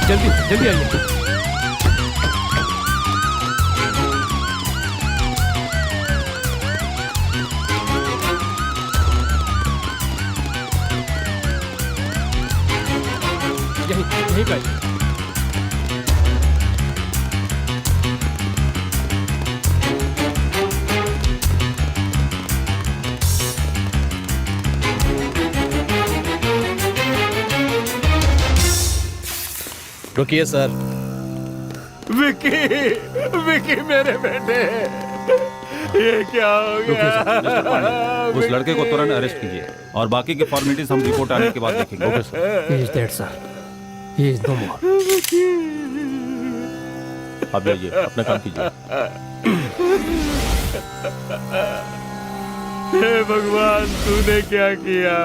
जल्दी जल्दी आइए। यहीं का रुकिए सर। विकी, विकी मेरे बेटे, ये क्या हो गया? उस लड़के को तुरंत अरेस्ट कीजिए और बाकी की फॉर्मेलिटीज हम रिपोर्ट आने के बाद देखेंगे। Okay sir. He is dead sir, he is no more. आप जाइए, अपना काम कीजिए। हे भगवान, तूने क्या किया?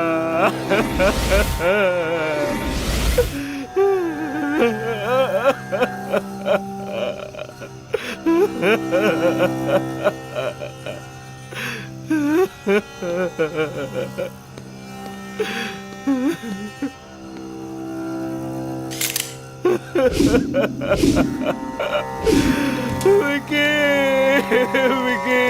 विकी, विकी।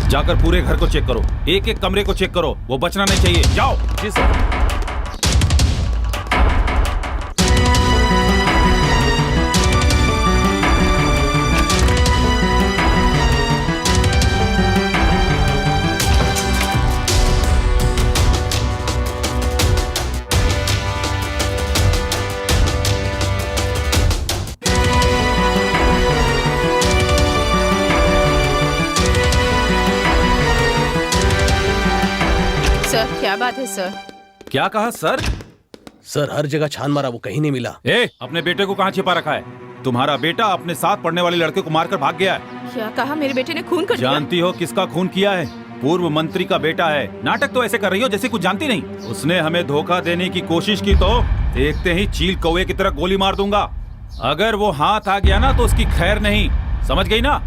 जाकर पूरे घर को चेक करो, एक एक कमरे को चेक करो, वो बचना नहीं चाहिए। जाओ। जी सर। क्या बात है सर? क्या कहा सर? सर हर जगह छान मारा, वो कहीं नहीं मिला। अपने बेटे को कहाँ छिपा रखा है? तुम्हारा बेटा अपने साथ पढ़ने वाले लड़के को मारकर भाग गया है। क्या कहा? मेरे बेटे ने खून कर दिया? जानती हो किसका खून किया है? पूर्व मंत्री का बेटा है। नाटक तो ऐसे कर रही हो जैसे कुछ जानती नहीं। उसने हमें धोखा देने की कोशिश की तो देखते ही चील कौवे की तरह गोली मार दूंगा। अगर वो हाथ आ गया ना तो उसकी खैर नहीं, समझ गई ना?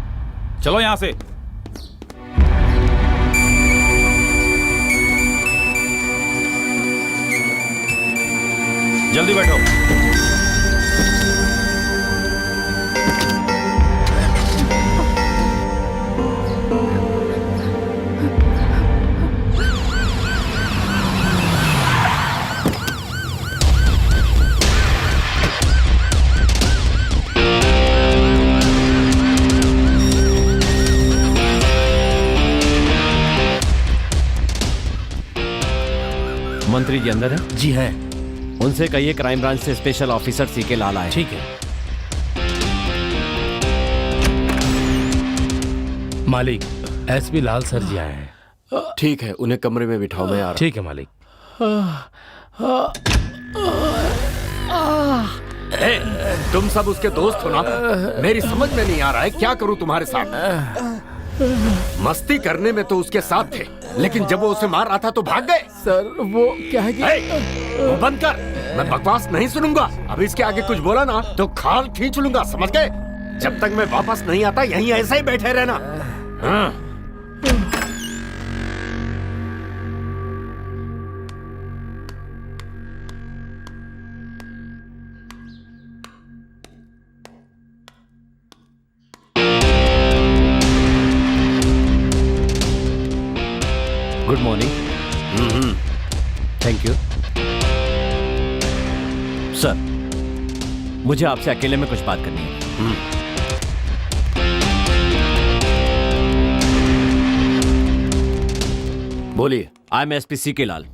चलो यहाँ से। जल्दी बैठो। मंत्री जी अंदर है? जी है। उनसे कहिए क्राइम ब्रांच से स्पेशल ऑफिसर सीके लाल आए। ठीक है। मालिक, एसपी लाल सर जी आए हैं। ठीक है, उन्हें कमरे में बिठाओ, मैं आ रहा। ठीक है मालिक। तुम सब उसके दोस्त हो ना? मेरी समझ में नहीं आ रहा है क्या करूं तुम्हारे साथ। मस्ती करने में तो उसके साथ थे, लेकिन जब वो उसे मार रहा था तो भाग गए। सर वो क्या है कि वो बंद कर, मैं बकवास नहीं सुनूंगा। अब इसके आगे कुछ बोला ना तो खाल खींच लूंगा, समझ गए? जब तक मैं वापस नहीं आता यहीं ऐसे ही बैठे रहना। हाँ। Good morning. Thank you sir. मुझे आपसे अकेले में कुछ बात करनी है। बोलिए। I am SP CK Lal,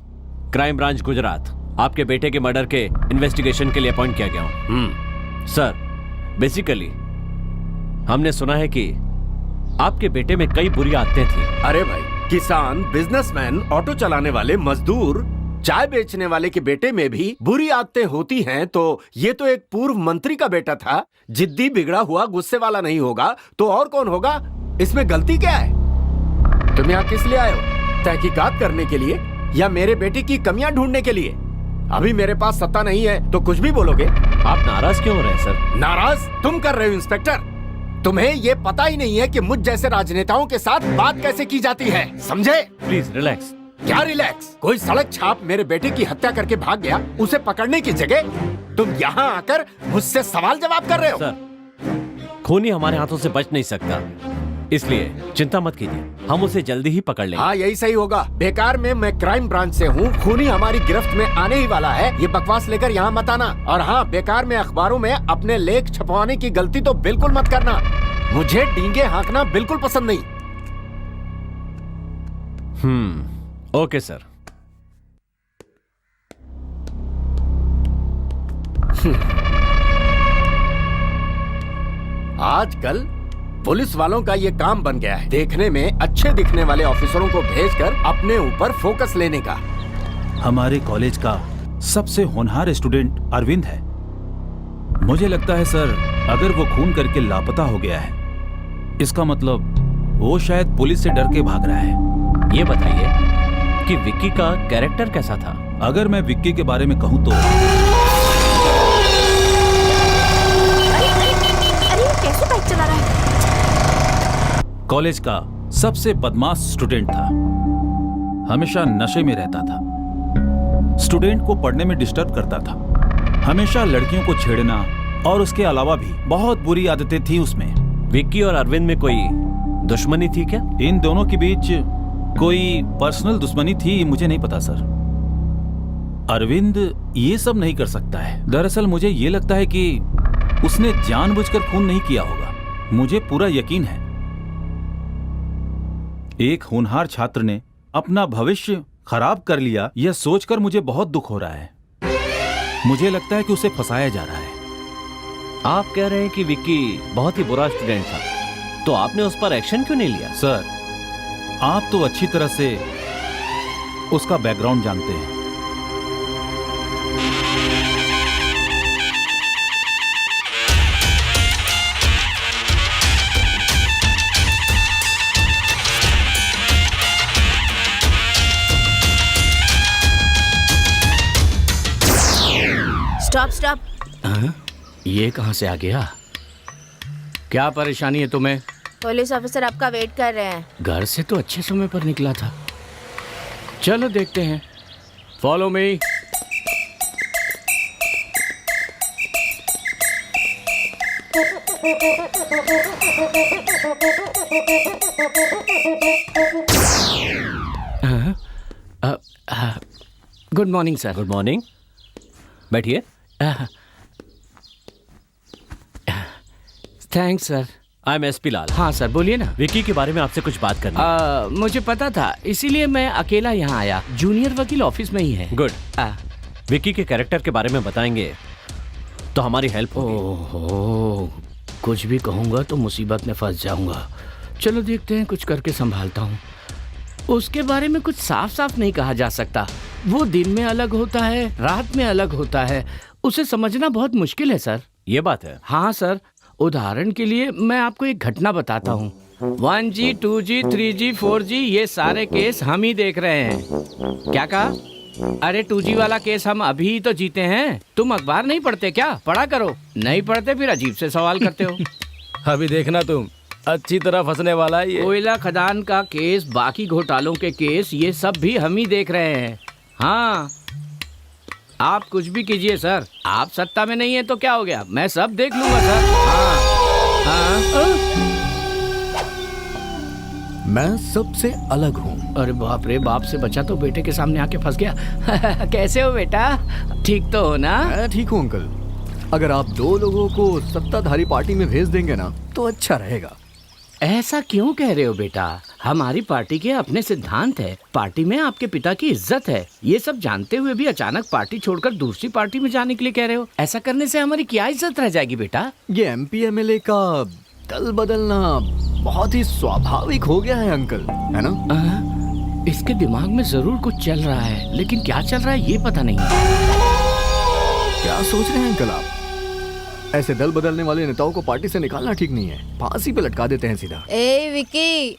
crime branch Gujarat. आपके बेटे के मर्डर के इन्वेस्टिगेशन के लिए अपॉइंट किया गया हूं। सर बेसिकली हमने सुना है कि आपके बेटे में कई बुरी आदतें थी। अरे भाई, किसान, बिजनेसमैन, ऑटो चलाने वाले, मजदूर, चाय बेचने वाले के बेटे में भी बुरी आदतें होती हैं, तो ये तो एक पूर्व मंत्री का बेटा था। जिद्दी, बिगड़ा हुआ, गुस्से वाला नहीं होगा तो और कौन होगा? इसमें गलती क्या है? तुम यहाँ किस लिए आए हो? तहकीकात करने के लिए? या मेरे बेटे की कमियां ढूंढने के लिए? अभी मेरे पास सत्ता नहीं है तो कुछ भी बोलोगे। आप नाराज क्यों हो रहे हैं सर? नाराज तुम कर रहे हो इंस्पेक्टर। तुम्हें ये पता ही नहीं है कि मुझ जैसे राजनेताओं के साथ बात कैसे की जाती है, समझे? Please relax. क्या रिलैक्स? कोई सड़क छाप मेरे बेटे की हत्या करके भाग गया, उसे पकड़ने की जगह तुम यहाँ आकर मुझसे सवाल जवाब कर रहे हो। सर, खूनी हमारे हाथों से बच नहीं सकता, इसलिए चिंता मत कीजिए, हम उसे जल्दी ही पकड़ लेंगे। हाँ यही सही होगा। बेकार में मैं क्राइम ब्रांच से हूँ, खूनी हमारी गिरफ्त में आने ही वाला है। ये बकवास लेकर यहाँ मत आना। और हाँ, बेकार में अखबारों में अपने लेख छपवाने की गलती तो बिल्कुल मत करना। मुझे डींगे हाँकना बिल्कुल पसंद नहीं। Okay sir. आजकल पुलिस वालों का ये काम बन गया है, देखने में अच्छे दिखने वाले ऑफिसरों को भेजकर अपने ऊपर फोकस लेने का। हमारे कॉलेज का सबसे होनहार स्टूडेंट अरविंद है। मुझे लगता है सर, अगर वो खून करके लापता हो गया है, इसका मतलब वो शायद पुलिस से डर के भाग रहा है। ये बताइए कि विक्की का कैरेक्टर कैसा था? अगर मैं विक्की के बारे में कहूं तो अरे कैसे बाइक चला रहा है? कॉलेज का सबसे बदमाश स्टूडेंट था। हमेशा नशे में रहता था, स्टूडेंट को पढ़ने में डिस्टर्ब करता था, हमेशा लड़कियों को छेड़ना और उसके अलावा भी बहुत बुरी आदतें थी उसमें। विक्की और अरविंद में कोई दुश्मनी थी क्या? इन दोनों के बीच कोई पर्सनल दुश्मनी थी मुझे नहीं पता सर। अरविंद ये सब नहीं कर सकता है। दरअसल मुझे ये लगता है कि उसने जानबूझकर खून नहीं किया होगा। मुझे पूरा यकीन है एक होनहार छात्र ने अपना भविष्य खराब कर लिया, यह सोचकर मुझे बहुत दुख हो रहा है। मुझे लगता है कि उसे फंसाया जा रहा है। आप कह रहे हैं कि विक्की बहुत ही बुरा स्टूडेंट था, तो आपने उस पर एक्शन क्यों नहीं लिया? सर, आप तो अच्छी तरह से उसका बैकग्राउंड जानते हैं। Stop stop. ये कहाँ से आ गया? क्या परेशानी है तुम्हें? पुलिस ऑफिसर आपका वेट कर रहे हैं। घर से तो अच्छे समय पर निकला था। चलो देखते हैं। Follow me. Good morning sir. Good morning, बैठिए। Thanks sir. I am SP Lal. हाँ सर, बोलिए ना। विक्की के बारे में आपसे कुछ बात करनी है। मुझे पता था, इसीलिए मैं अकेला यहाँ आया। जूनियर वकील ऑफिस में ही है। गुड। विक्की के कैरेक्टर के बारे में बताएंगे तो हमारी हेल्प होगी। ओहो, कुछ भी कहूँगा तो मुसीबत में फंस जाऊंगा। चलो देखते हैं, कुछ करके संभालता हूँ। उसके बारे में कुछ साफ साफ नहीं कहा जा सकता। वो दिन में अलग होता है, रात में अलग होता है। उसे समझना बहुत मुश्किल है सर। ये बात है। हाँ सर, उदाहरण के लिए मैं आपको एक घटना बताता हूँ। 1G, 2G, 3G, 4G ये सारे केस हम ही देख रहे हैं। क्या कहा? अरे 2G वाला केस हम अभी ही तो जीते हैं। तुम अखबार नहीं पढ़ते क्या? पढ़ा करो। नहीं पढ़ते फिर अजीब से सवाल करते हो। अभी देखना तुम, अच्छी तरह फंसने वाला है ये। कोयला खदान का केस, बाकी घोटालों के केस, ये सब भी हम ही देख रहे हैं। हाँ, आप कुछ भी कीजिए सर, आप सत्ता में नहीं है तो क्या हो गया, मैं सब देख लूंगा सर। हाँ, हाँ। मैं सबसे अलग हूँ। अरे बाप रे, बाप से बचा तो बेटे के सामने आके फंस गया। कैसे हो बेटा? ठीक तो हो ना? मैं ठीक हूँ अंकल। अगर आप 2 लोगों को सत्ताधारी पार्टी में भेज देंगे ना तो अच्छा रहेगा। ऐसा क्यों कह रहे हो बेटा? हमारी पार्टी के अपने सिद्धांत है, पार्टी में आपके पिता की इज्जत है। ये सब जानते हुए भी अचानक पार्टी छोड़कर दूसरी पार्टी में जाने के लिए कह रहे हो। ऐसा करने से हमारी क्या इज्जत रह जाएगी बेटा? ये MP MLA का दल बदलना बहुत ही स्वाभाविक हो गया है अंकल, है ना? इसके दिमाग में जरूर कुछ चल रहा है, लेकिन क्या चल रहा है ये पता नहीं। क्या सोच रहे हैं अंकल आप? ऐसे दल बदलने वाले नेताओं को पार्टी से निकालना ठीक नहीं है, फांसी पे लटका देते हैं सीधा। ए विकी,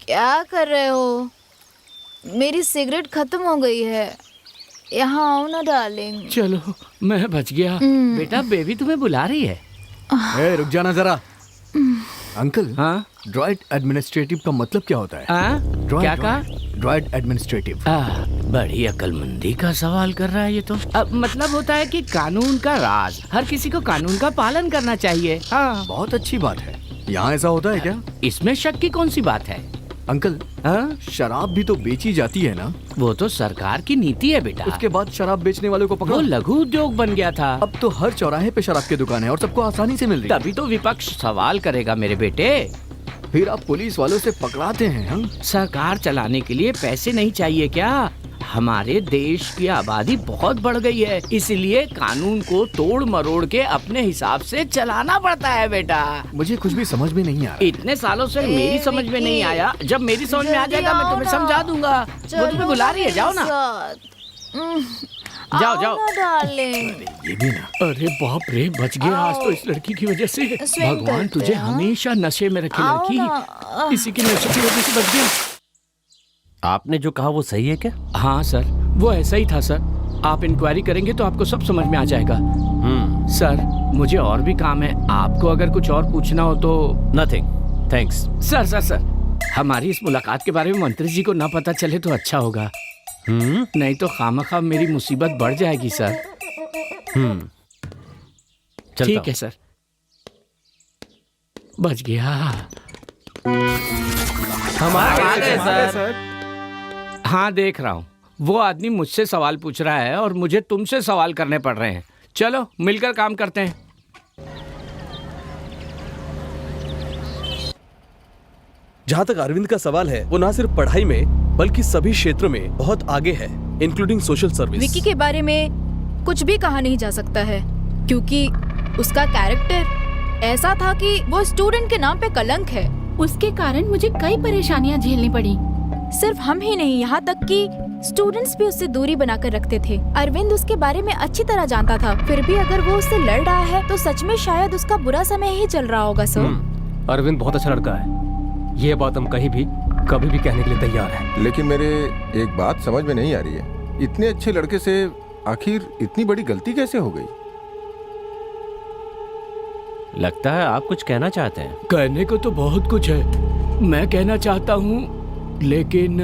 क्या कर रहे हो? मेरी सिगरेट खत्म हो गई है। यहाँ आओ ना डार्लिंग। चलो मैं बच गया। बेटा बेबी तुम्हें बुला रही है। ए, रुक जाना जरा। अंकल, हाँ ड्राइट एडमिनिस्ट्रेटिव का मतलब क्या होता है? क्या कहा? ड्राइट एडमिनिस्ट्रेटिव। बड़ी अक्लमंदी का सवाल कर रहा है ये तो। मतलब होता है कि कानून का राज, हर किसी को कानून का पालन करना चाहिए। हाँ बहुत अच्छी बात है। यहाँ ऐसा होता है क्या? इसमें शक की कौन सी बात है? अंकल, शराब भी तो बेची जाती है ना? वो तो सरकार की नीति है बेटा। उसके बाद शराब बेचने वालों को वो पकड़ो। लघु उद्योग बन गया था। अब तो हर चौराहे पे शराब की दुकान है और सबको आसानी से मिल रही है। तभी तो विपक्ष सवाल करेगा मेरे बेटे। फिर आप पुलिस वालों से पकड़ाते हैं हम? सरकार चलाने के लिए पैसे नहीं चाहिए क्या? हमारे देश की आबादी बहुत बढ़ गई है, इसलिए कानून को तोड़ मरोड़ के अपने हिसाब से चलाना पड़ता है बेटा। मुझे कुछ भी समझ में नहीं आ रहा। इतने सालों से मेरी समझ में नहीं आया, जब मेरी समझ में आ जाएगा मैं तुम्हें समझा दूंगा। वो तुम्हें बुला रही है, जाओ ना। जाओ जाओ डार्लिंग। ये भी ना। अरे बाप रे, बच गया आज तो इस लड़की की वजह से। स्विंग भगवान करते तुझे हैं, हाँ? हमेशा नशे में रखे आओ लड़की। ना। इसी की नशे की वजह से बच गया। आपने जो कहा वो सही है क्या? हाँ सर, वो ऐसा ही था सर। आप इंक्वायरी करेंगे तो आपको सब समझ में आ जाएगा। सर मुझे और भी काम है, आपको अगर कुछ और पूछना हो तो। Nothing, thanks. Sir sir sir, हमारी इस मुलाकात के बारे में मंत्री जी को ना पता चले तो अच्छा होगा। नहीं तो खामखा मेरी मुसीबत बढ़ जाएगी सर। ठीक है सर, बच गया। हम आ गए सर। हाँ देख रहा हूँ, वो आदमी मुझसे सवाल पूछ रहा है और मुझे तुमसे सवाल करने पड़ रहे हैं। चलो मिलकर काम करते हैं। जहाँ तक अरविंद का सवाल है, वो ना सिर्फ पढ़ाई में बल्कि सभी क्षेत्रों में बहुत आगे है, इंक्लूडिंग सोशल सर्विस। विकी के बारे में कुछ भी कहा नहीं जा सकता है, क्योंकि उसका कैरेक्टर ऐसा था कि वो स्टूडेंट के नाम पे कलंक है। उसके कारण मुझे कई परेशानियां झेलनी पड़ी। सिर्फ हम ही नहीं, यहाँ तक कि स्टूडेंट्स भी उससे दूरी बनाकर रखते थे। अरविंद उसके बारे में अच्छी तरह जानता था, फिर भी अगर वो उससे लड़ रहा है तो सच में शायद उसका बुरा समय ही चल रहा होगा। सर अरविंद बहुत अच्छा लड़का है, ये बात हम कहीं भी कभी भी कहने के लिए तैयार हैं। लेकिन मेरे एक बात समझ में नहीं आ रही है, इतने अच्छे लड़के से आखिर इतनी बड़ी गलती कैसे हो गई? लगता है आप कुछ कहना चाहते हैं। कहने को तो बहुत कुछ है, मैं कहना चाहता हूँ, लेकिन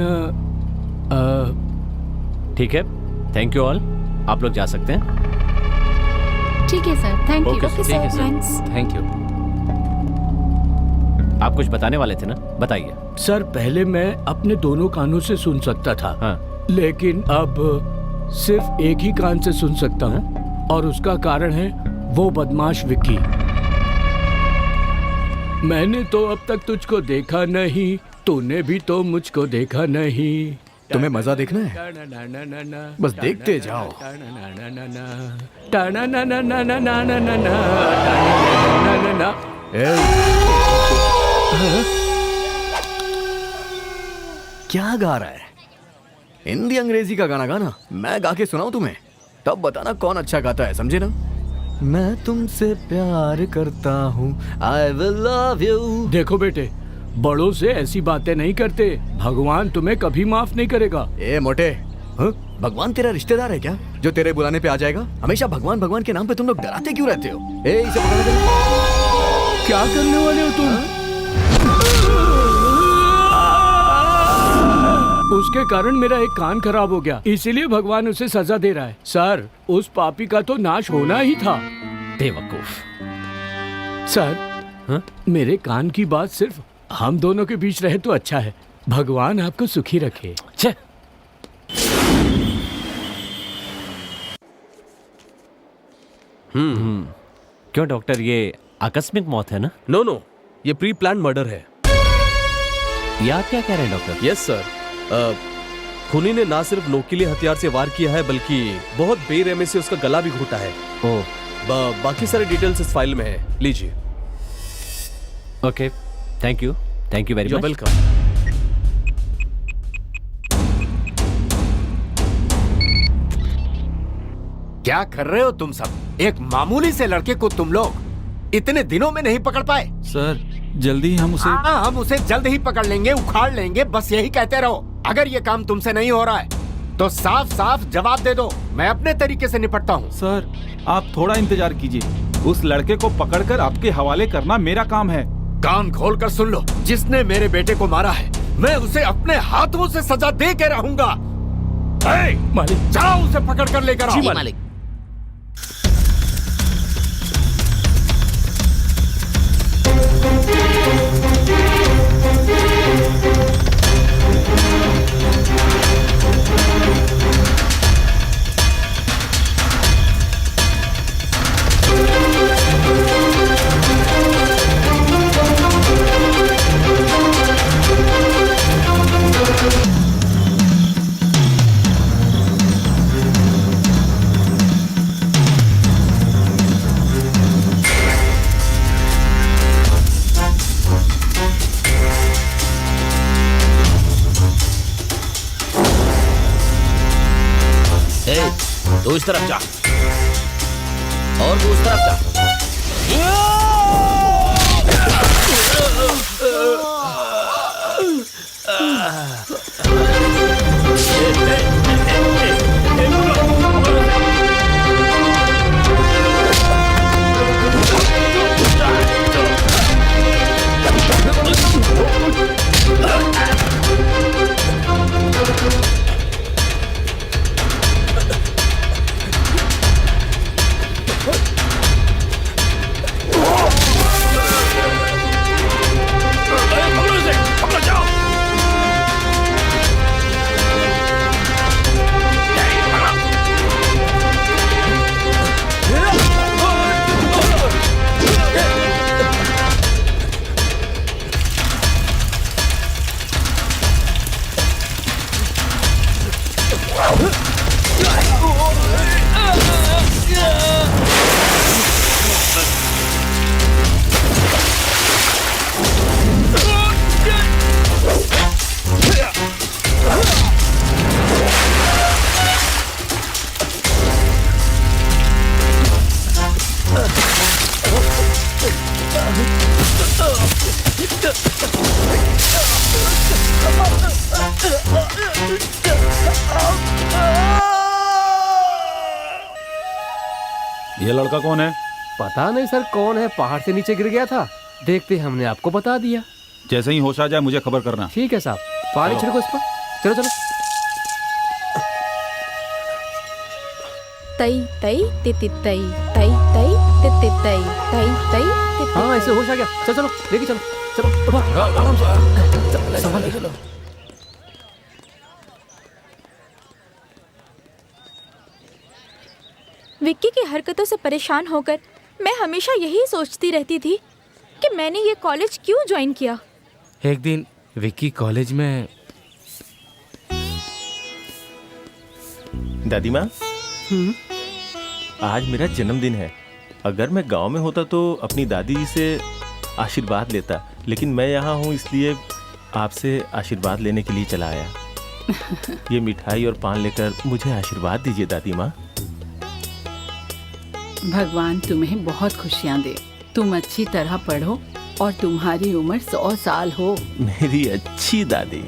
ठीक है, थैंक यू ऑल, आप लोग जा सकते हैं। ठीक है sir, thank you. Okay sir, ठीक है सर, थैंक यू। आप कुछ बताने वाले थे ना, बताइए। सर पहले मैं अपने दोनों कानों से सुन सकता था, हाँ। लेकिन अब सिर्फ एक ही कान से सुन सकता हूँ, और उसका कारण है वो बदमाश विक्की। मैंने तो अब तक तुझको देखा नहीं, तूने भी तो मुझको देखा नहीं। तुम्हें मजा देखना है? बस देखते जाओ। क्या गा रहा है? हिंदी अंग्रेजी का गाना गाना, मैं गा के सुनाऊं तुम्हें, तब बताना कौन अच्छा गाता है, समझे ना? मैं तुमसे प्यार करता हूँ, I will love you। देखो बेटे, बड़ों से ऐसी बातें नहीं करते, भगवान तुम्हें कभी माफ नहीं करेगा। ए मोटे, भगवान तेरा रिश्तेदार है क्या जो तेरे बुलाने पे आ जाएगा? हमेशा भगवान भगवान के नाम पे तुम लोग डराते क्यों रहते हो? ए इसे पकड़ दे। क्या करने वाले हो तुम? उसके कारण मेरा एक कान खराब हो गया, इसीलिए भगवान उसे सजा दे रहा है। सर उस पापी का तो नाश होना ही था। बेवकूफ। सर मेरे कान की बात सिर्फ हम दोनों के बीच रहे तो अच्छा है। भगवान आपको सुखी रखे। छे। क्यों डॉक्टर, ये आकस्मिक मौत है ना? नो, ये प्री प्लान मर्डर है। ये आप क्या कह रहे हैं डॉक्टर? यस सर, खूनी ने ना सिर्फ नोकीले हथियार से वार किया है, बल्कि बहुत बेरहमी से उसका गला भी घोटा है। बाकी सारे डिटेल्स इस फाइल में है, लीजिए। Okay, thank you very much. Welcome. क्या कर रहे हो तुम सब? एक मामूली से लड़के को तुम लोग इतने दिनों में नहीं पकड़ पाए? सर जल्दी हम उसे हाँ, हम उसे जल्द ही पकड़ लेंगे, उखाड़ लेंगे, बस यही कहते रहो। अगर ये काम तुमसे नहीं हो रहा है तो साफ साफ जवाब दे दो, मैं अपने तरीके से निपटता हूँ। सर आप थोड़ा इंतजार कीजिए, उस लड़के को पकड़कर आपके हवाले करना मेरा काम है। कान खोल कर सुन लो, जिसने मेरे बेटे को मारा है मैं उसे अपने हाथों से सजा दे के रहूंगा। मालिक, जाओ उसे पकड़ कर लेकर आओ। मालिक। तू इस तरफ जा और तू उस तरफ जा। ये लड़का कौन है? पता नहीं सर कौन है, पहाड़ से नीचे गिर गया था, देखते हमने आपको बता दिया। जैसे ही होश आ जाए मुझे खबर करना। ठीक है साहब, पानी छिड़को इस पर। चलो चलो। तई तई तिति तई तई तई तिति तई तई तई तिति। हाँ ऐसे होश आ गया। चलो चलो लेके चलो। चलो आराम से संभाल के चलो। विक्की की हरकतों से परेशान होकर मैं हमेशा यही सोचती रहती थी कि मैंने ये कॉलेज क्यों ज्वाइन किया। एक दिन विक्की कॉलेज में। दादी माँ, आज मेरा जन्मदिन है। अगर मैं गांव में होता तो अपनी दादी जी से आशीर्वाद लेता, लेकिन मैं यहाँ हूँ इसलिए आपसे आशीर्वाद लेने के लिए चला आया। ये मिठाई और पान लेकर मुझे आशीर्वाद दीजिए दादी माँ। भगवान तुम्हें बहुत खुशियाँ दे। तुम अच्छी तरह पढ़ो और तुम्हारी उम्र 100 साल हो। मेरी अच्छी दादी।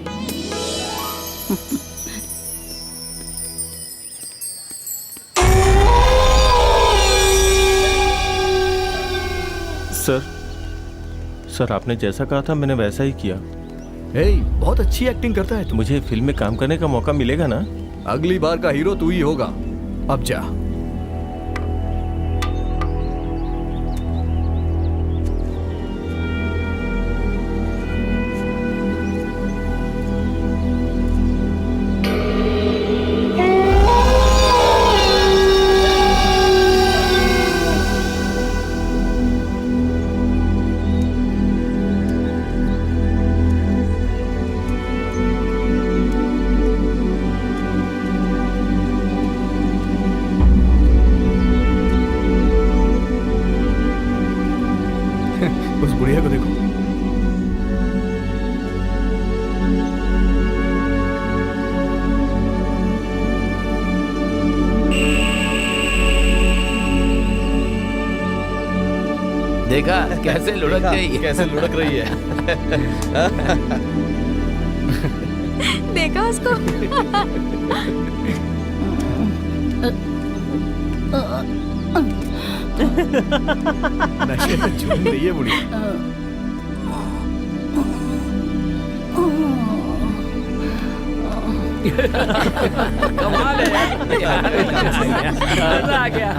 सर आपने जैसा कहा था मैंने वैसा ही किया। बहुत अच्छी एक्टिंग करता है तू। मुझे फिल्म में काम करने का मौका मिलेगा ना? अगली बार का हीरो तू ही होगा। अब जा। उस बुढ़िया को देखो। देखा कैसे लुढ़क गई, कैसे लुढ़क रही है। देखा उसको। नशे में झूम रही है बुढ़िया। कमाल है यार, मजा आ गया।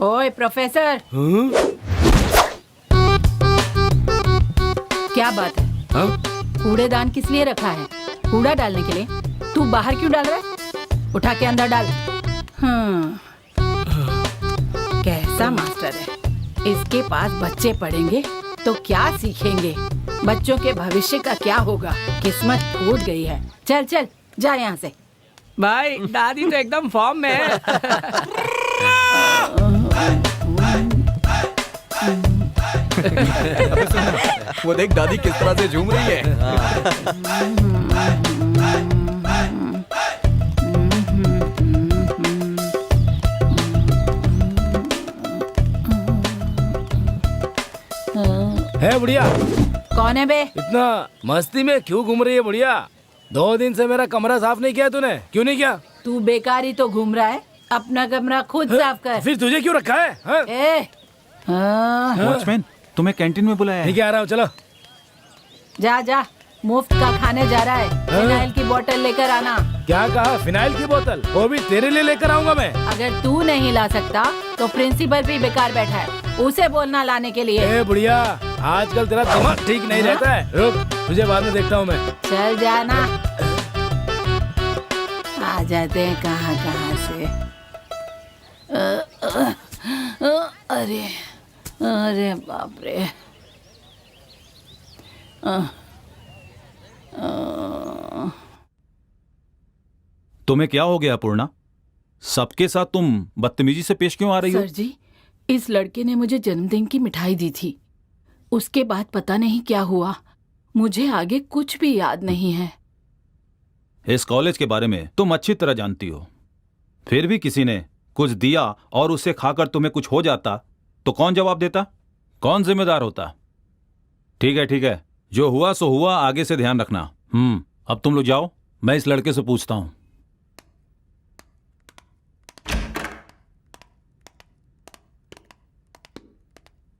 ओए प्रोफेसर, क्या बात है? कूड़ेदान किस लिए रखा है? कूड़ा डालने के लिए? तू बाहर क्यों डाल रहा है? उठा के अंदर डाल। कैसा मास्टर है? इसके पास बच्चे पढ़ेंगे तो क्या सीखेंगे? बच्चों के भविष्य का क्या होगा? किस्मत फूट गई है। चल चल जा यहाँ से। भाई दादी तो एकदम फॉर्म में है। वो देख दादी किस तरह से झूम रही है। है बुढ़िया। कौन है बे? इतना मस्ती में क्यों घूम रही है बुढ़िया? 2 दिन से मेरा कमरा साफ नहीं किया तूने, क्यों नहीं किया? तू बेकार ही तो घूम रहा है। अपना कमरा खुद साफ कर। फिर तुझे क्यों रखा है? वॉचमैन, तुम्हें कैंटीन में बुलाया है। ठीक है, आ रहा हूँ, चलो। जा जा, मुफ्त का खाने जा रहा है। फिनाइल की बोतल लेकर आना। क्या कहा? फिनाइल की बोतल? वो भी तेरे लिए लेकर आऊंगा मैं। अगर तू नहीं ला सकता तो प्रिंसिपल भी बेकार बैठा है, उसे बोलना लाने के लिए। ए बुढ़िया, आजकल तेरा दिमाग ठीक नहीं रहता है। रुक, तुझे बाद में देखता हूँ मैं। चल जाना। आ जाते हैं कहाँ कहाँ से। अरे अरे बाप रे। तुम्हें क्या हो गया पूर्णा? सबके साथ तुम बदतमीजी से पेश क्यों आ रही हो? सर जी, इस लड़के ने मुझे जन्मदिन की मिठाई दी थी। उसके बाद पता नहीं क्या हुआ। मुझे आगे कुछ भी याद नहीं है। इस कॉलेज के बारे में तुम अच्छी तरह जानती हो। फिर भी किसी ने कुछ दिया और उसे खाकर तुम्हें कुछ हो जाता तो कौन जवाब देता? कौन जिम्मेदार होता? ठीक है, जो हुआ सो हुआ, आगे से ध्यान रखना। अब तुम लोग जाओ, मैं इस लड़के से पूछता हूं।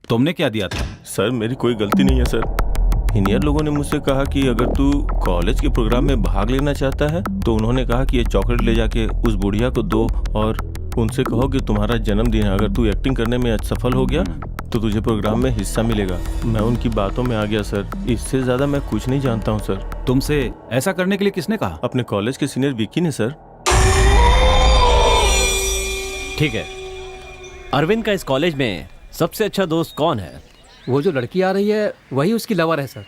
तुमने क्या दिया था? सर मेरी कोई गलती नहीं है सर। इंजीनियर लोगों ने मुझसे कहा कि अगर तू कॉलेज के प्रोग्राम में भाग लेना चाहता है तो उन्होंने कहा कि ये चॉकलेट ले जाके उस बुढ़िया को दो और उनसे कहो कि तुम्हारा जन्मदिन है, अगर तू एक्टिंग करने में सफल हो गया तो तुझे प्रोग्राम में हिस्सा मिलेगा। मैं उनकी बातों में आ गया सर, इससे ज्यादा मैं कुछ नहीं जानता हूँ सर। तुमसे ऐसा करने के लिए किसने कहा? अपने कॉलेज के सीनियर विकी ने सर। ठीक है, अरविंद का इस कॉलेज में सबसे अच्छा दोस्त कौन है? वो जो लड़की आ रही है वही उसकी लवर है सर।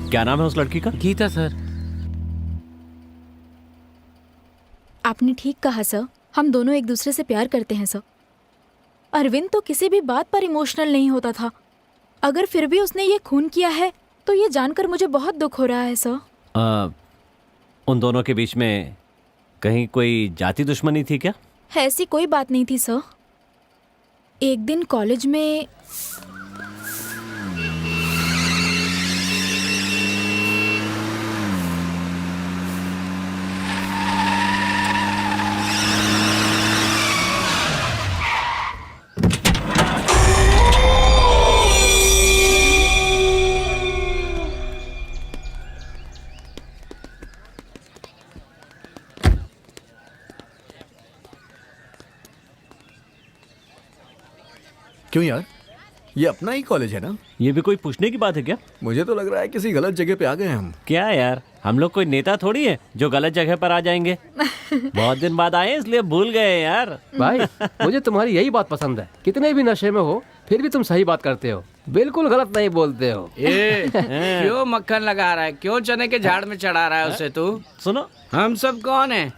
क्या नाम है उस लड़की का? गीता सर। आपने ठीक कहा सर, हम दोनों एक दूसरे से प्यार करते हैं सर। अरविंद तो किसी भी बात पर इमोशनल नहीं होता था। अगर फिर भी उसने ये खून किया है तो ये जानकर मुझे बहुत दुख हो रहा है सर। उन दोनों के बीच में कहीं कोई जाति दुश्मनी थी क्या? ऐसी कोई बात नहीं थी सर। एक दिन कॉलेज में क्यों यार, ये अपना ही कॉलेज है ना? ये भी कोई पूछने की बात है क्या? मुझे तो लग रहा है किसी गलत जगह पे आ गए हम। क्या यार, हम लोग कोई नेता थोड़ी है जो गलत जगह पर आ जाएंगे। बहुत दिन बाद आए इसलिए भूल गए यार। भाई मुझे तुम्हारी यही बात पसंद है, कितने भी नशे में हो फिर भी तुम सही बात करते हो, बिल्कुल गलत नहीं बोलते हो। क्यों मक्खन लगा रहा है? क्यों चने के झाड़ में चढ़ा रहा है उसे? तू सुनो, हम सब कौन है?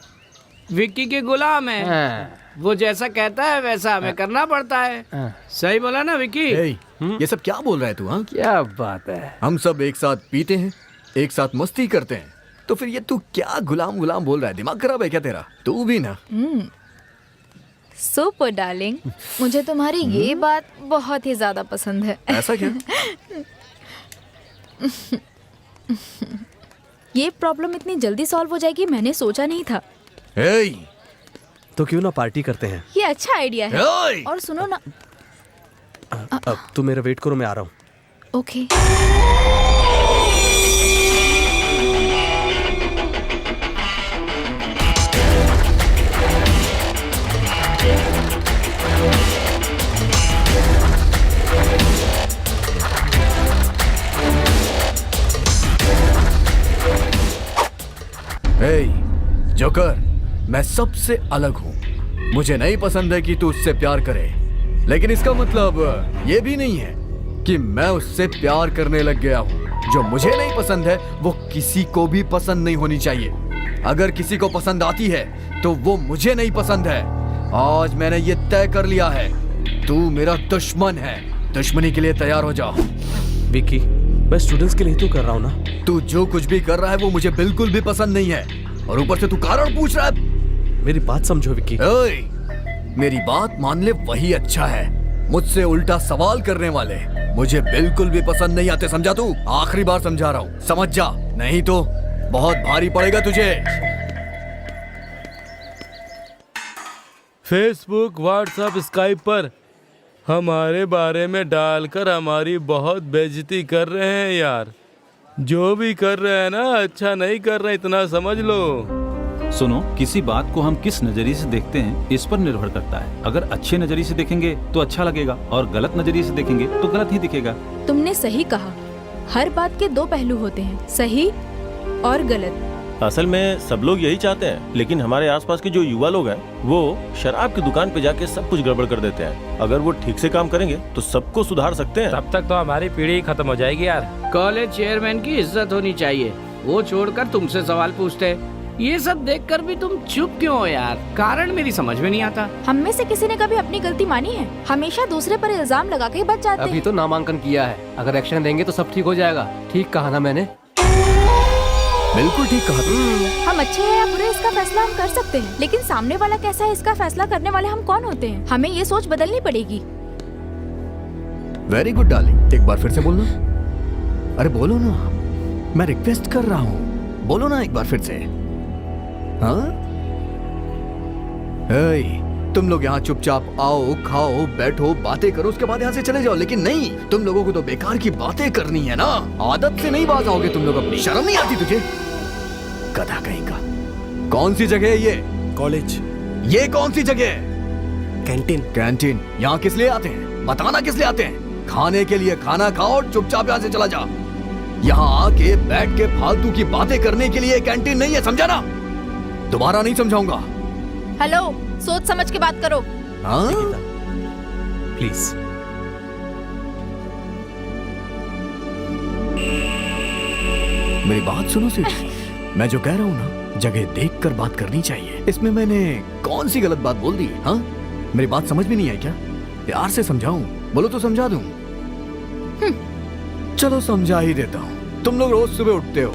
विक्की के गुलाम है। वो जैसा कहता है वैसा हमें करना पड़ता है। सही बोला ना विक्की? ये सब क्या बोल रहा है तू? हाँ, क्या बात है। हम सब एक साथ पीते हैं, एक साथ मस्ती करते हैं, तो फिर ये तू क्या गुलाम गुलाम बोल रहा है? दिमाग खराब है क्या तेरा? तू भी ना। सुपर डार्लिंग, मुझे तुम्हारी ये बात बहुत ही ज्यादा पसंद है। ऐसा क्या? ये प्रॉब्लम इतनी जल्दी सॉल्व हो जाएगी मैंने सोचा नहीं था। तो क्यों ना पार्टी करते हैं? ये अच्छा आइडिया है। और सुनो ना। अब तुम मेरा वेट करो, मैं आ रहा हूँ। ओके। जोकर, मैं सबसे अलग हूँ। मुझे नहीं पसंद है कि तू उससे प्यार करे, लेकिन इसका मतलब ये भी नहीं है कि मैं उससे प्यार करने लग गया हूँ। जो मुझे नहीं पसंद है वो किसी को भी पसंद नहीं होनी चाहिए। अगर किसी को पसंद आती है तो वो मुझे नहीं पसंद है। आज मैंने ये तय कर लिया है, तू मेरा दुश्मन है। दुश्मनी के लिए तैयार हो जा। विकी, मैं स्टूडेंट्स के लिए तो कर रहा हूँ ना। तू जो कुछ भी कर रहा है वो मुझे बिल्कुल भी पसंद नहीं है, और ऊपर से तू कारण पूछ रहा है। मेरी बात समझो विकी। मेरी बात मान ले वही अच्छा है। मुझसे उल्टा सवाल करने वाले मुझे बिल्कुल भी पसंद नहीं आते, समझा तू? आखिरी बार समझा रहा हूँ, समझ जा, नहीं तो बहुत भारी पड़ेगा तुझे। फेसबुक, व्हाट्सएप, स्काइप पर हमारे बारे में डालकर हमारी बहुत बेइज्जती कर रहे हैं यार। जो भी कर रहे हैं ना, अच्छा नहीं कर रहे, इतना समझ लो। सुनो, किसी बात को हम किस नजरिए से देखते हैं इस पर निर्भर करता है। अगर अच्छे नजरिए से देखेंगे तो अच्छा लगेगा, और गलत नजरिए से देखेंगे तो गलत ही दिखेगा। तुमने सही कहा, हर बात के दो पहलू होते हैं, सही और गलत। असल में सब लोग यही चाहते हैं, लेकिन हमारे आसपास के जो युवा लोग हैं वो शराब की दुकान पे जाके सब कुछ गड़बड़ कर देते हैं। अगर वो ठीक से काम करेंगे तो सबको सुधार सकते हैं। तब तक तो हमारी पीढ़ी खत्म हो जाएगी यार। कॉलेज चेयरमैन की इज्जत होनी चाहिए, वो छोड़कर तुमसे सवाल पूछते हैं। ये सब देखकर भी तुम चुप क्यों हो यार? कारण मेरी समझ में नहीं आता। हम में से किसी ने कभी अपनी गलती मानी है? हमेशा दूसरे पर इल्जाम लगा के बच जाते हैं। अभी तो नामांकन किया है, अगर एक्शन देंगे तो सब ठीक हो जाएगा। ठीक कहा ना मैंने? बिल्कुल ठीक कहा। हम अच्छे हैं या बुरे इसका फैसला हम कर सकते हैं, लेकिन सामने वाला कैसा है इसका फैसला करने वाले हम कौन होते हैं? हमें ये सोच बदलनी पड़ेगी। वेरी गुड डार्लिंग, एक बार फिर से बोलना। अरे बोलो ना, मैं रिक्वेस्ट कर रहा हूँ, बोलो ना एक बार फिर से। हाँ? तुम लोग यहाँ चुपचाप आओ, खाओ, बैठो, बातें करो, उसके बाद यहाँ से चले जाओ। लेकिन नहीं, तुम लोगों को तो बेकार की बातें करनी है ना। आदत से नहीं बाज आओगे तुम लोग अपनी। शर्म नहीं आती तुझे? गधा कहीं का। कौन सी जगह है ये? कॉलेज। ये कौन सी जगह है? कैंटीन। कैंटीन यहाँ किस लिए आते हैं? बताना किस लिए आते हैं? खाने के लिए। खाना खाओ और चुपचाप यहाँ से चला जा। यहाँ आके बैठ के फालतू की बातें करने के लिए कैंटीन नहीं है, समझा ना? दोबारा नहीं समझाऊंगा। हेलो, सोच समझ के बात करो। हाँ? प्लीज। मेरी बात सुनो सीधी। मैं जो कह रहा हूँ ना, जगह देखकर बात करनी चाहिए। इसमें मैंने कौन सी गलत बात बोल दी? हाँ, मेरी बात समझ में नहीं आई क्या? प्यार से समझाऊं? बोलो तो समझा दूं। चलो समझा ही देता हूँ। तुम लोग रोज सुबह उठते हो,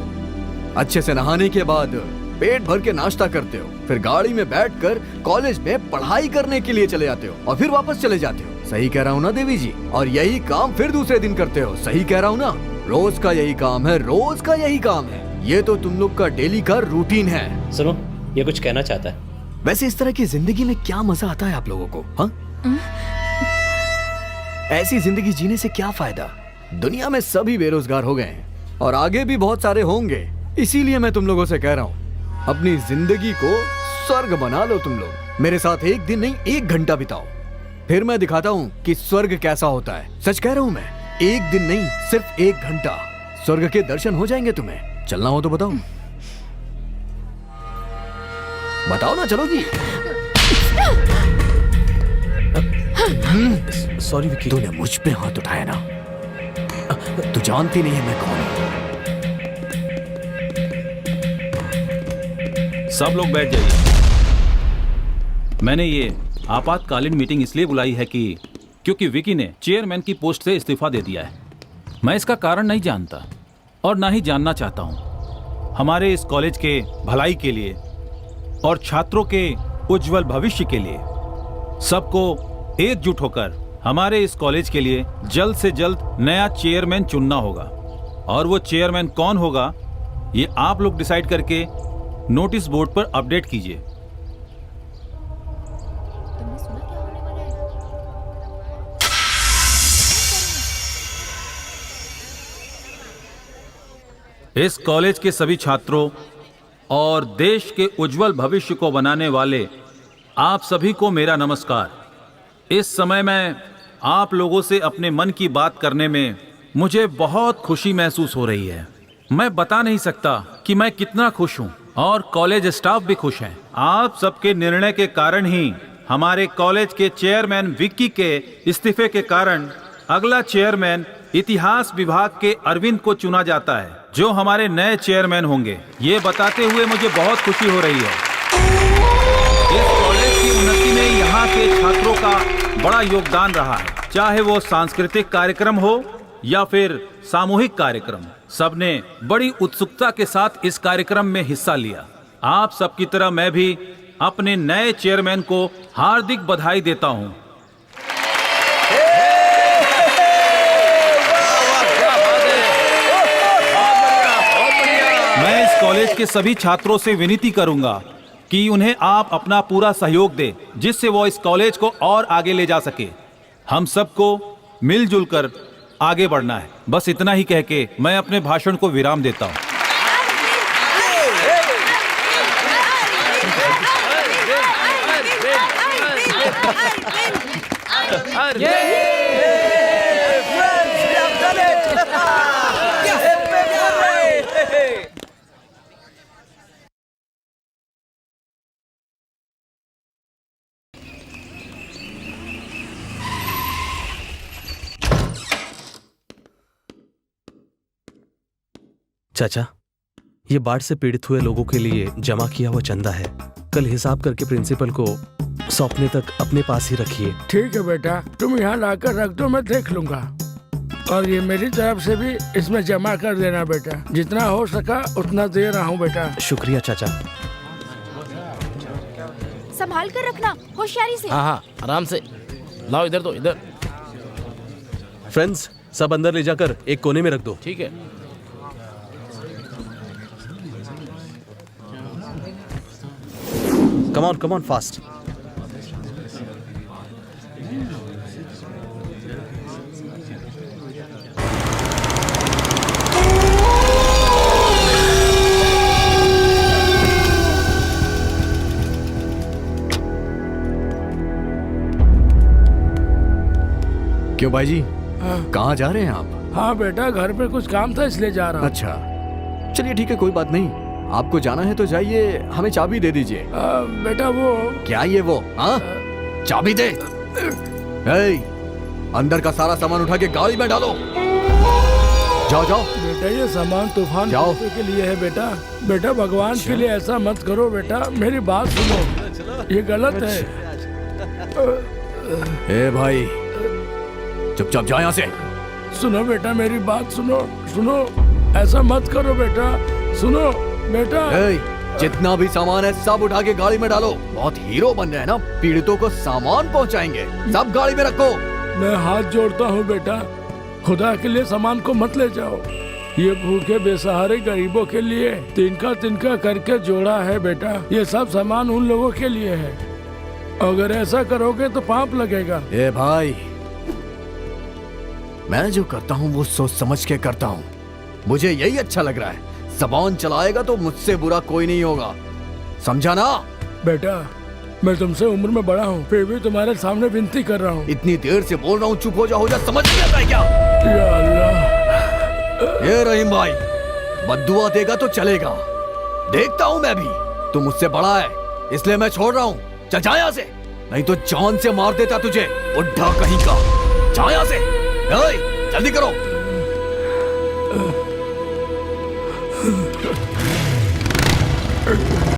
अच्छे से नहाने के बाद पेट भर के नाश्ता करते हो, फिर गाड़ी में बैठकर कॉलेज में पढ़ाई करने के लिए चले जाते हो, और फिर वापस चले जाते हो। सही कह रहा हूँ ना देवी जी? और यही काम फिर दूसरे दिन करते हो। सही कह रहा हूँ ना? रोज का यही काम है, रोज का यही काम है। ये तो तुम लोग का डेली का रूटीन है। सुनो, ये कुछ कहना चाहता है। वैसे इस तरह की जिंदगी में क्या मजा आता है आप लोगों को? हाँ? ऐसी जिंदगी जीने से क्या फायदा? दुनिया में सभी बेरोजगार हो गए हैं, और आगे भी बहुत सारे होंगे। इसीलिए मैं तुम लोगों से कह रहा हूँ, अपनी जिंदगी को स्वर्ग बना लो। तुम लोग मेरे साथ एक दिन नहीं, 1 घंटा बिताओ, फिर मैं दिखाता हूँ कि स्वर्ग कैसा होता है। सच कह रहा हूँ मैं, 1 दिन नहीं, सिर्फ 1 घंटा। स्वर्ग के दर्शन हो जाएंगे तुम्हें। चलना हो तो बताओ। बताओ ना, चलोगी? सॉरी विकी। तूने मुझ पे हाथ उठाया ना? तू जानती नहीं है मैं कौन हूं। सब लोग बैठ जाइए। मैंने ये आपातकालीन मीटिंग इसलिए बुलाई है क्योंकि विकी ने चेयरमैन की पोस्ट से इस्तीफा दे दिया है। मैं इसका कारण नहीं जानता और ना ही जानना चाहता हूँ। हमारे इस कॉलेज के भलाई के लिए और छात्रों के उज्जवल भविष्य के लिए सबको एकजुट होकर हमारे इस कॉलेज के लिए जल्द से जल्द नया चेयरमैन चुनना होगा। और वो चेयरमैन कौन होगा ये आप लोग डिसाइड करके नोटिस बोर्ड पर अपडेट कीजिए। इस कॉलेज के सभी छात्रों और देश के उज्जवल भविष्य को बनाने वाले आप सभी को मेरा नमस्कार। इस समय मैं आप लोगों से अपने मन की बात करने में मुझे बहुत खुशी महसूस हो रही है। मैं बता नहीं सकता कि मैं कितना खुश हूं और कॉलेज स्टाफ भी खुश है। आप सबके निर्णय के कारण ही हमारे कॉलेज के चेयरमैन विक्की के इस्तीफे के कारण अगला चेयरमैन इतिहास विभाग के अरविंद को चुना जाता है, जो हमारे नए चेयरमैन होंगे। ये बताते हुए मुझे बहुत खुशी हो रही है। इस कॉलेज की उन्नति में यहाँ के छात्रों का बड़ा योगदान रहा है, चाहे वो सांस्कृतिक कार्यक्रम हो या फिर सामूहिक कार्यक्रम। सबने बड़ी उत्सुकता के साथ इस कार्यक्रम में हिस्सा लिया। आप सबकी तरह मैं भी अपने नए चेयरमैन को हार्दिक बधाई देता हूं। मैं इस कॉलेज के सभी छात्रों से विनती करूंगा कि उन्हें आप अपना पूरा सहयोग दें, जिससे वो इस कॉलेज को और आगे ले जा सके। हम सबको मिलजुल कर आगे बढ़ना है। बस इतना ही कह के मैं अपने भाषण को विराम देता हूं। चाचा, ये बाढ़ से पीड़ित हुए लोगों के लिए जमा किया हुआ चंदा है। कल हिसाब करके प्रिंसिपल को सौंपने तक अपने पास ही रखिए। ठीक है बेटा, तुम यहाँ लाकर रख दो, मैं देख लूंगा। और ये मेरी तरफ से भी इसमें जमा कर देना बेटा। जितना हो सका उतना दे रहा हूँ बेटा। शुक्रिया चाचा। संभाल कर रखना, होशियारी से। हाँ, आराम से लाओ। इधर दो, इधर। फ्रेंड्स, सब अंदर ले जाकर एक कोने में रख दो। ठीक है। Come on, fast. क्यों भाई जी, कहाँ जा रहे हैं आप? हाँ बेटा, घर पे कुछ काम था इसलिए जा रहा हूँ। अच्छा, चलिए ठीक है, कोई बात नहीं। आपको जाना है तो जाइए, हमें चाबी दे दीजिए। बेटा वो क्या ये वो? हाँ, चाबी दे। अंदर का सारा सामान उठा के गाड़ी में डालो। जाओ जाओ। बेटा ये सामान तूफान के लिए है बेटा। बेटा भगवान के लिए ऐसा मत करो बेटा, मेरी बात सुनो, ये गलत है। ए भाई, चुपचाप जाओ यहाँ से। सुनो बेटा, मेरी बात सुनो, ऐसा मत करो बेटा, सुनो बेटा। जितना भी सामान है सब उठा के गाड़ी में डालो। बहुत हीरो बन रहे हैं ना, पीड़ितों को सामान पहुंचाएंगे। सब गाड़ी में रखो। मैं हाथ जोड़ता हूँ बेटा, खुदा के लिए सामान को मत ले जाओ। ये भूखे बेसहारे गरीबों के लिए तिनका करके जोड़ा है बेटा। ये सब सामान उन लोगों के लिए है। अगर ऐसा करोगे तो पाप लगेगा। ए भाई, मैं जो करता हूँ वो सोच समझ के करता हूँ। मुझे यही अच्छा लग रहा है। ज़बान चलाएगा तो मुझसे बुरा कोई नहीं होगा, समझा ना? बेटा मैं तुमसे उम्र में बड़ा हूँ, फिर भी तुम्हारे सामने विनती कर रहा हूँ। इतनी देर से बोल रहा हूँ, चुप हो जा, समझ नहीं आता है क्या? या अल्लाह। ये रहीम भाई, बद्दुआ देगा तो चलेगा। देखता हूँ मैं भी, तू मुझसे बड़ा है इसलिए मैं छोड़ रहा हूँ। चल जा यहाँ से, नहीं तो जान से मार देता तुझे, बुढ़ा कहीं का। जा यहाँ से, जल्दी करो। Uh